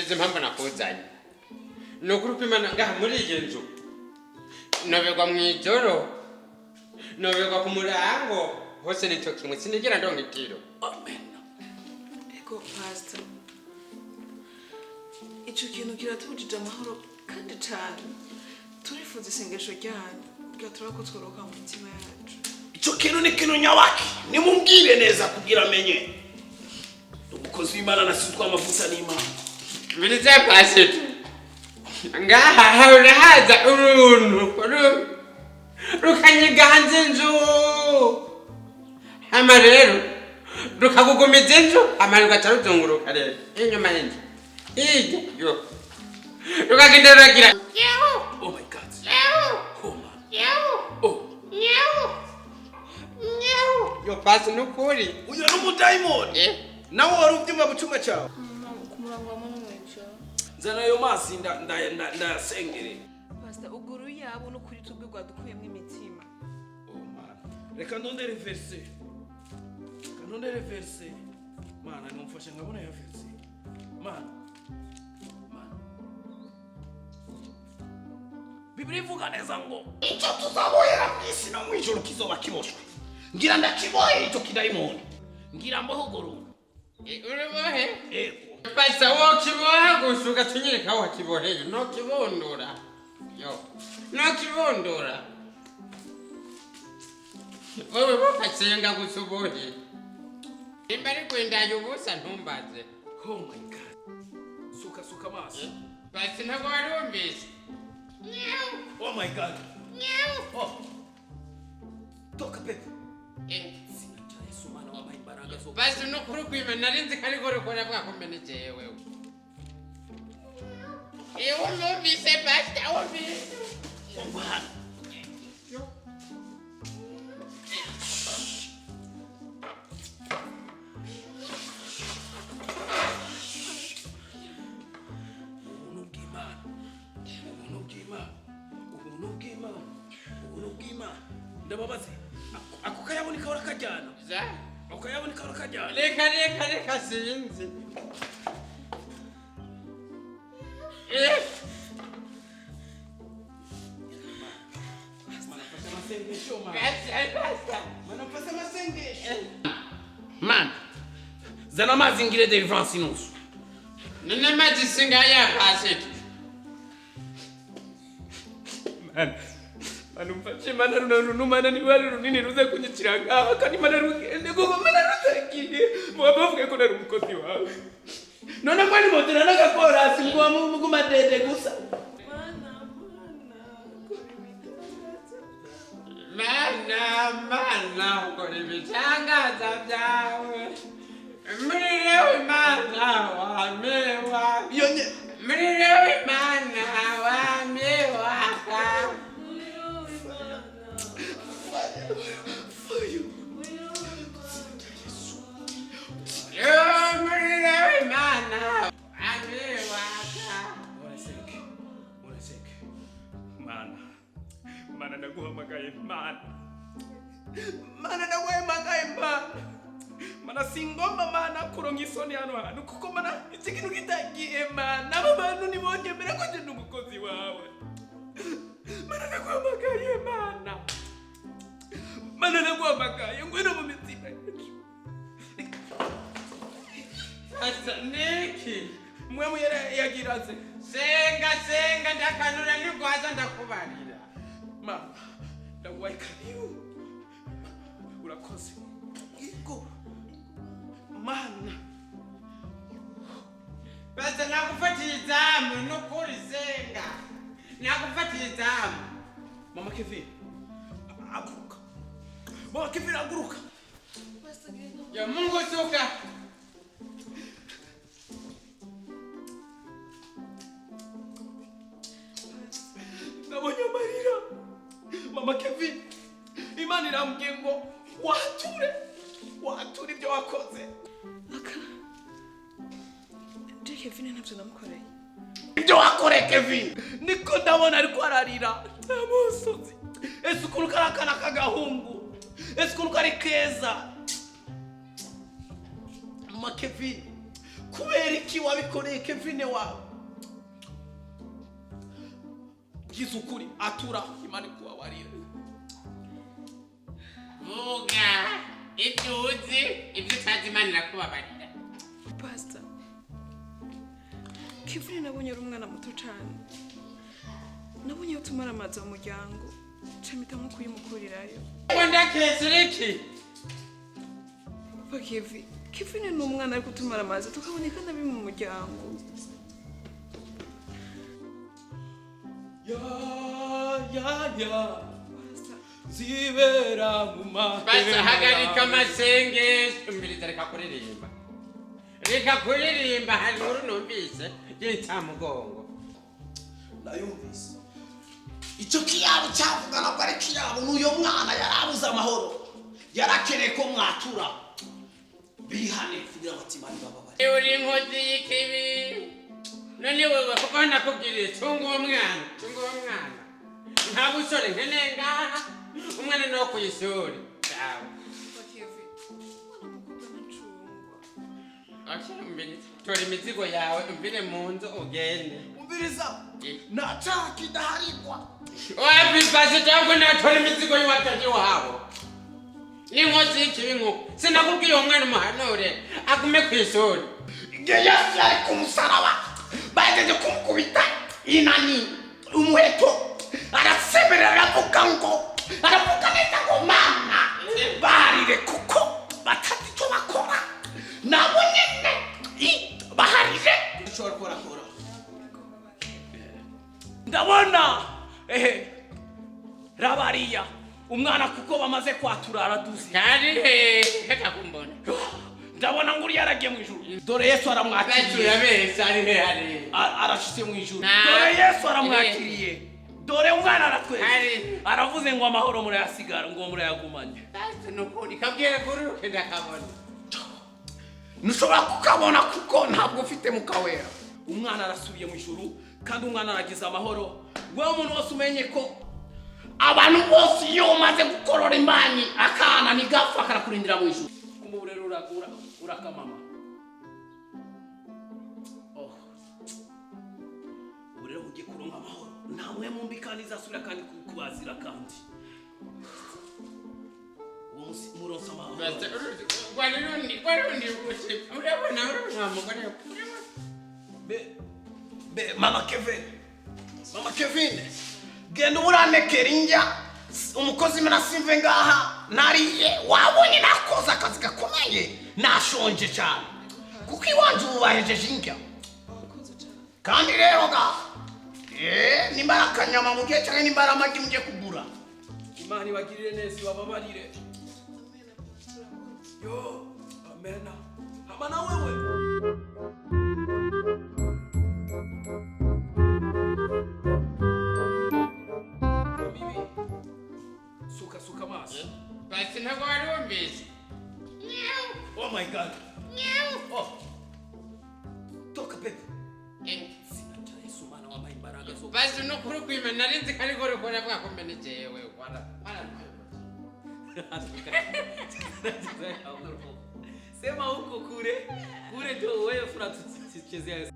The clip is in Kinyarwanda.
umvirize impamvu nakuzanye ni ukuri kw'Imana ngaha muri iyi nzu nobegwa mw'ijoro nobegwa ku murango hose nicyo kimwe sinigera ndonka itiro. Amen. Ego pastor, ico kintu kiratubujije amahoro kandi cyane turifuza isengesho ryanyu gatura ko tworoka mu mitima yacu. Ico kintu ni kintu nyabaki nimumbwire neza kugira amenye umukozi w'Imana nasitwa amavuta n'Imana. Birize pastor ngaha haza uruntu rukanyiganza inzu hama rero rukagugumiza inzu hama rugaca ruzunguruka rero inyuma y'inzu hirya yo rukagenda ruragira Oh my God. Homa. yo pasi nukuri Uyu ni umudaimoni. Nawe wari ubyumva bucuma cyawe. Kumurango wa mwejo. Nzana yo mazi ndasengere. Pastor uguru yabo no kuri tubwirwa dukuyemo imitima. Oh man. Reka ndondere verse. Kanondere verse. Mana nimufashe ngabona ya verse. Man. Biblia ivuga neza ngo icyo tuzabohera mw'isi no mw'ijuru kizoba kiboshwe. Ngira ndakibohe icyo kidaimoni. Ngira mbohogoro. urubohe Ego. pasi wo kibohe gusa ugatunyereka aho wakiboheye no kibondora yo no kibondora wewe bakasenga gusa ubohe imba ari kwendaye ubusa ntumbaze. Oh my God. Suka mazi. pasi ntabwo wari wumvise. Oh my God. Oh. Toka pepe. Yesu mana wa imbaraga zo. Basi no kuri kwima narinzi kari gore kora bwakomenekeye wewe. Wumvise pasi wumvise. Umwana. Ndababaze ako kayaboneka urakajyana Za ako kayaboneka urakajyana reka sinzi. Man zana amazi ngire deliverance inusu Nene maji singa ya pasi. Anumfashe mana runumana ni wali runini ruze kunyikiranga kandi mana rugende gogo mana rutagiye mubavuge ko nari umukozi wawe none kwani modera nagakora singwa muguma dede gusa Mana ukora ibitangaza byawe muri lewe mana wamewa yonye muri lewe mana wamewa Mana naguhamagaye mana naguhamagaye mana singomba mana kuronka isoni hano hantu kuko mana iki kintu kitagiye mana abo bantu nibonyemera ko ndi umukozi wawe mana naguhamagaye mana naguhamagaye ngwino mu mitima yacu asa neki mwe yagiraze senga ndakanura nigwaza ndakubarira mana ndagwakariyo urakoze iko mana basa nakufatiye izamu nukuri senga nakufatiye izamu. Mama Kevin aguruka Mama Kevin aguruka ya Mungu suka nabonye amarira Mama Kevin Imana irambwiye ngo wature ibyo wakoze Kevin ntabyo namukoreye. Ibyo wakore Kevin niko ndabona ariko ararira amusozi ese ukuntu karakana kagahungu ese ukuntu kari keza Mama Kevin kubera iki wabikoreye Kevin wawe gize ukuri atura Imana ikubabarire vuga ibyo uzi ibyo utazi Imana irakubabarira Pastor Kevin nabonye ari umwana muto cyane nabonye utumara amazi mu muryango camita nko kuyimukurirayo wanda kesiriki Papa Kevin ni umwana ari kutumara amazi tukaboneka nabi mu muryango ya zibera mu mahema basa hagarika amasenge umbiriza reka kuririmba hari nkuru numvise y'intamugongo nayumvise icyo kiyabo cyavuga nabwo ari kiyabo n'uyo mwana yarabuze amahoro yarakeneye ko mwatura bihane kugira abatima bababare uri inkozi y'ikibi none wewe kuko nakubwiriye tunga uwo mwana nta busore nkeneye ngaha umwana no kuyishuri yawe tora imizigo yawe umvire mu nzu ugende umviriza ntacaha kidaharigwa wabibase cyangwa natora imizigo y'uwataje wabo n'inkozi y'ikibi nk'uko sinakubwiye uwo mwana umuhanure agume ku ishuri igihe Yesu yari ku musaraba bagejeje kumukubita inani umuheto arasemerera aravuga neza ngo mama baharire kuko batazi icyo bakora nabo nyine baharire ushobora kurakora ndabona rabariya umwana kuko bamaze kwatura araduze kari reka kumbona ndabona ngo uri yaragiye mu ijuru dore Yesu aramwakiriye bese ari hari arashitse mu ijuru dore Yesu aramwakiriye dore umwana aratweze aravuze ngo amahoro murayasigara ngo murayagumanye nukuri kabwire kuri ndakabona nushobora kukabona kuko ntabwo ufite mukawera umwana arasubiye mu ijuru kandi umwana aragize amahoro wewe umuntu wose umenye ko abantu bose iyo umaze gukorora imbanyi akana ntigapfa karakurindira mu ijuru kumurero urakamama urero ugiye kuronka amahoro namwe mumbi kandi izasubira kandi kubazira kandi muronsa amahoro urabona mugore Mama Kevin genda uranekera injya umukozi mena simve ngaha nariye wabonye nakoza akazi gakomeye nashonje cyane kuko iwanje ubahejeje injya kandi rero nimbara akanyama mu gihe cyangwa nimbara amagi mujye kugura Imana ibagirire neza ibababarire yo amena hama na wewe suka maso basi ntabwo wari wumvise oh my god toka pepe sinata Yesu mana wambaye imbaraga zo basi no kuri kwima narinzi kari gore kora bwakomene jewe wala sema huko kure ndio wewe funa tuchezea